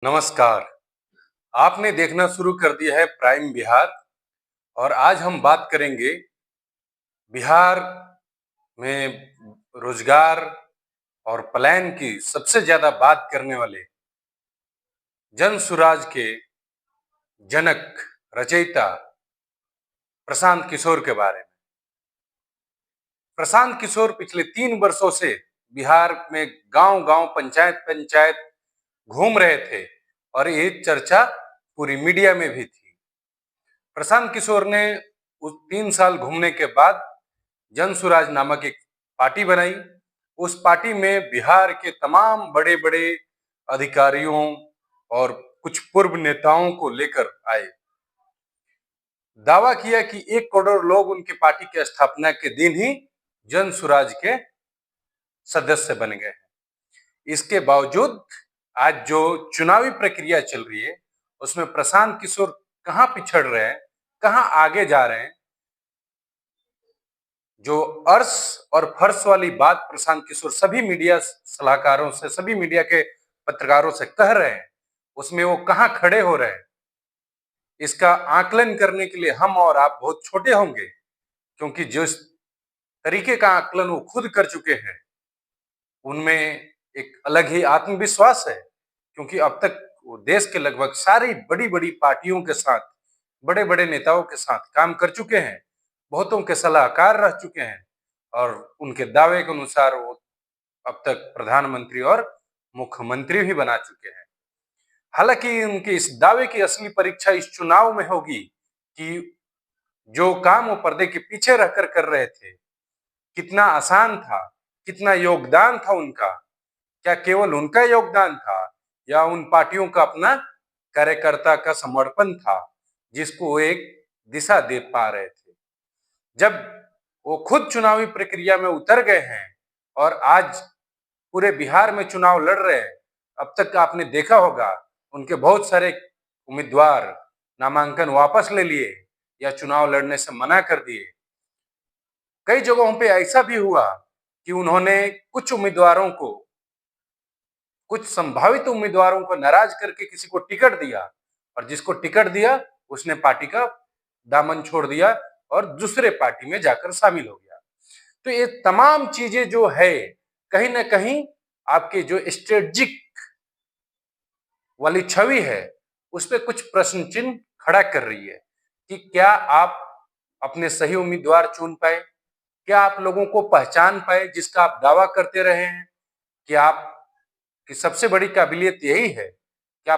नमस्कार। आपने देखना शुरू कर दिया है प्राइम बिहार और आज हम बात करेंगे बिहार में रोजगार और पलायन की सबसे ज्यादा बात करने वाले जन सुराज के जनक रचयिता प्रशांत किशोर के बारे में। प्रशांत किशोर पिछले 3 वर्षों से बिहार में गांव-गांव, पंचायत-पंचायत घूम रहे थे और ये चर्चा पूरी मीडिया में भी थी। प्रशांत किशोर ने उस 3 साल घूमने के बाद जन सुराज नामक एक पार्टी बनाई। उस पार्टी में बिहार के तमाम बड़े-बड़े अधिकारियों और कुछ पूर्व नेताओं को लेकर आए। दावा किया कि 1 करोड़ लोग उनकी पार्टी की स्थापना के दिन ही जन सुराज के सदस्य बन गए हैं। इसके बावजूद आज जो चुनावी प्रक्रिया चल रही है उसमें प्रशांत किशोर कहां पिछड़ रहे हैं, कहां आगे जा रहे हैं। जो अर्श और फर्श वाली बात प्रशांत किशोर सभी मीडिया सलाहकारों से, सभी मीडिया के पत्रकारों से कह रहे हैं, उसमें वो कहां खड़े हो रहे हैं, इसका आकलन करने के लिए हम और आप बहुत छोटे होंगे, क्योंकि जिस तरीके का आकलन वो खुद कर चुके हैं उनमें एक अलग ही आत्मविश्वास है। क्योंकि अब तक वो देश के लगभग सारी बड़ी-बड़ी पार्टियों के साथ, बड़े-बड़े नेताओं के साथ काम कर चुके हैं, बहुतों के सलाहकार रह चुके हैं और उनके दावे के अनुसार वो अब तक प्रधानमंत्री और मुख्यमंत्री भी बना चुके हैं। हालांकि उनके इस दावे की असली परीक्षा इस चुनाव में होगी कि जो काम वो पर्दे के पीछे रहकर कर रहे थे, कितना आसान था, कितना योगदान था उनका, क्या केवल उनका योगदान था या उन पार्टियों का अपना कार्यकर्ता का समर्पण था जिसको वो एक दिशा दे पा रहे थे। जब वो खुद चुनावी प्रक्रिया में उतर गए हैं और आज पूरे बिहार में चुनाव लड़ रहे हैं, अब तक आपने देखा होगा उनके बहुत सारे उम्मीदवार नामांकन वापस ले लिए या चुनाव लड़ने से मना कर दिए। कई जगहों पे ऐसा भी हुआ कि उन्होंने कुछ संभावित उम्मीदवारों को नाराज करके किसी को टिकट दिया और जिसको टिकट दिया उसने पार्टी का दामन छोड़ दिया और दूसरे पार्टी में जाकर शामिल हो गया। तो ये तमाम चीजें जो है कहीं ना कहीं आपके जो स्ट्रेटजिक वाली छवि है उस पर कुछ प्रश्न चिन्ह खड़ा कर रही है कि क्या आप अपने सही उम्मीदवार चुन पाए, क्या आप लोगों को पहचान पाए जिसका आप दावा करते रहे हैं कि आप की सबसे बड़ी काबिलियत यही है